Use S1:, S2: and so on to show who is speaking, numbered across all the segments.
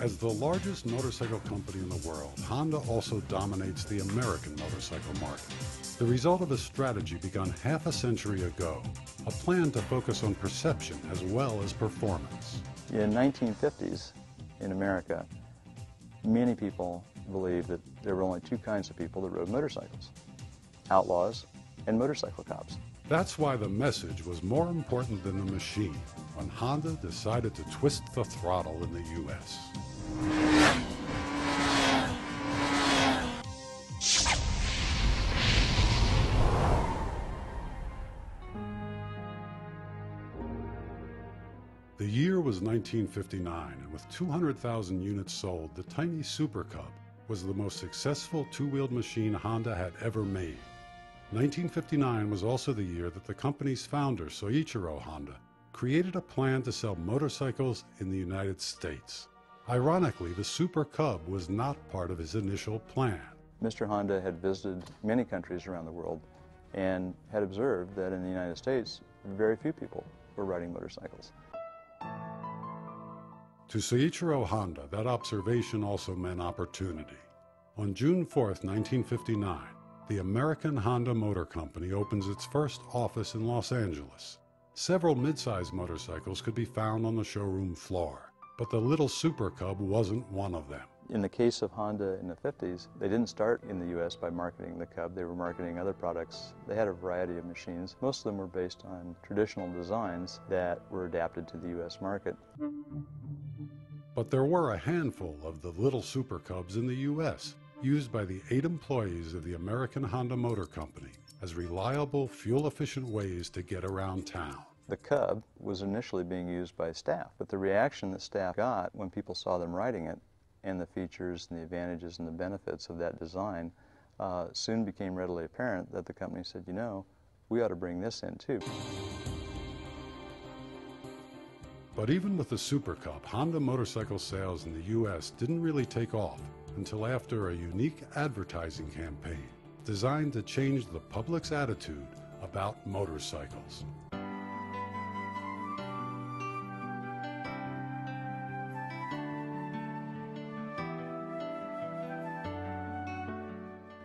S1: As the largest motorcycle company in the world, Honda also dominates the American motorcycle market. The result of a strategy begun half a century ago, a plan to focus on perception as well as performance.
S2: In 1950s, in America, many people believed that there were only two kinds of people that rode motorcycles: outlaws and motorcycle cops.
S1: That's why the message was more important than the machine when Honda decided to twist the throttle in the U.S. The year was 1959, and with 200,000 units sold, the tiny Super Cub was the most successful two-wheeled machine Honda had ever made. 1959 was also the year that the company's founder, Soichiro Honda, created a plan to sell motorcycles in the United States. Ironically, the Super Cub was not part of his initial plan.
S2: Mr. Honda had visited many countries around the world and had observed that in the United States, very few people were riding motorcycles.
S1: To Soichiro Honda, that observation also meant opportunity. On June 4th, 1959, the American Honda Motor Company opens its first office in Los Angeles. Several mid-size motorcycles could be found on the showroom floor, but the little Super Cub wasn't one of them.
S2: In the case of Honda in the 50s, they didn't start in the U.S. by marketing the Cub. They were marketing other products. They had a variety of machines. Most of them were based on traditional designs that were adapted to the U.S. market.
S1: But there were a handful of the little Super Cubs in the U.S., used by the 8 employees of the American Honda Motor Company as reliable, fuel-efficient ways to get around town.
S2: The Cub was initially being used by staff, but the reaction that staff got when people saw them riding it and the features and the advantages and the benefits of that design soon became readily apparent that the company said, you know, we ought to bring this in too.
S1: But even with the Super Cub, Honda motorcycle sales in the U.S. didn't really take off until after a unique advertising campaign designed to change the public's attitude about motorcycles.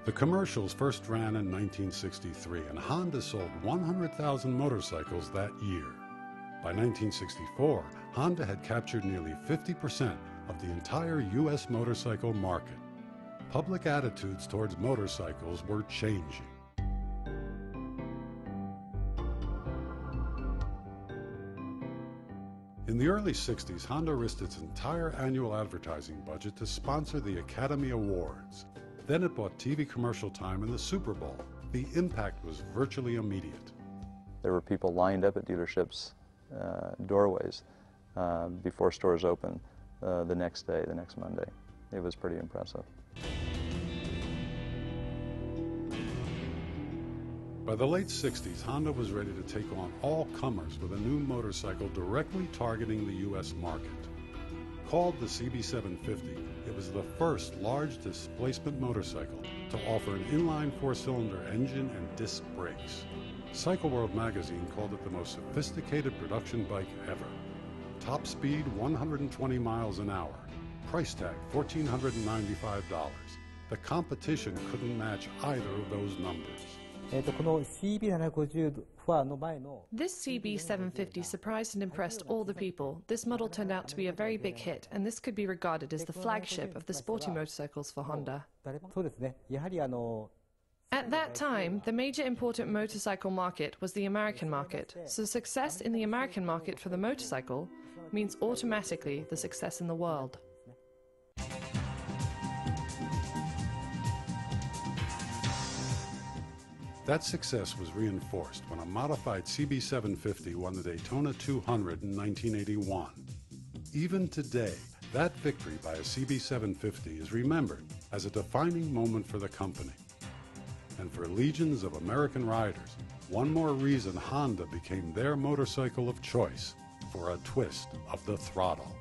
S1: The commercials first ran in 1963, and Honda sold 100,000 motorcycles that year. By 1964, Honda had captured nearly 50% of the entire U.S. motorcycle market. Public attitudes towards motorcycles were changing. In the early 60s, Honda risked its entire annual advertising budget to sponsor the Academy Awards. Then it bought TV commercial time in the Super Bowl. The impact was virtually immediate.
S2: There were people lined up at dealerships' doorways before stores opened the next day, the next Monday. It was pretty impressive.
S1: By the late 60s, Honda was ready to take on all comers with a new motorcycle directly targeting the U.S. market. Called the CB750, it was the first large displacement motorcycle to offer an inline 4-cylinder engine and disc brakes. Cycle World magazine called it the most sophisticated production bike ever. Top speed 120 miles an hour. Price tag $1,495. The competition couldn't match either of those numbers.
S3: This CB750 surprised and impressed all the people. This model turned out to be a very big hit, and this could be regarded as the flagship of the sporty motorcycles for Honda. At that time, the major important motorcycle market was the American market, so success in the American market for the motorcycle means automatically the success in the world.
S1: That success was reinforced when a modified CB750 won the Daytona 200 in 1981. Even today, that victory by a CB750 is remembered as a defining moment for the company. And for legions of American riders, one more reason Honda became their motorcycle of choice for a twist of the throttle.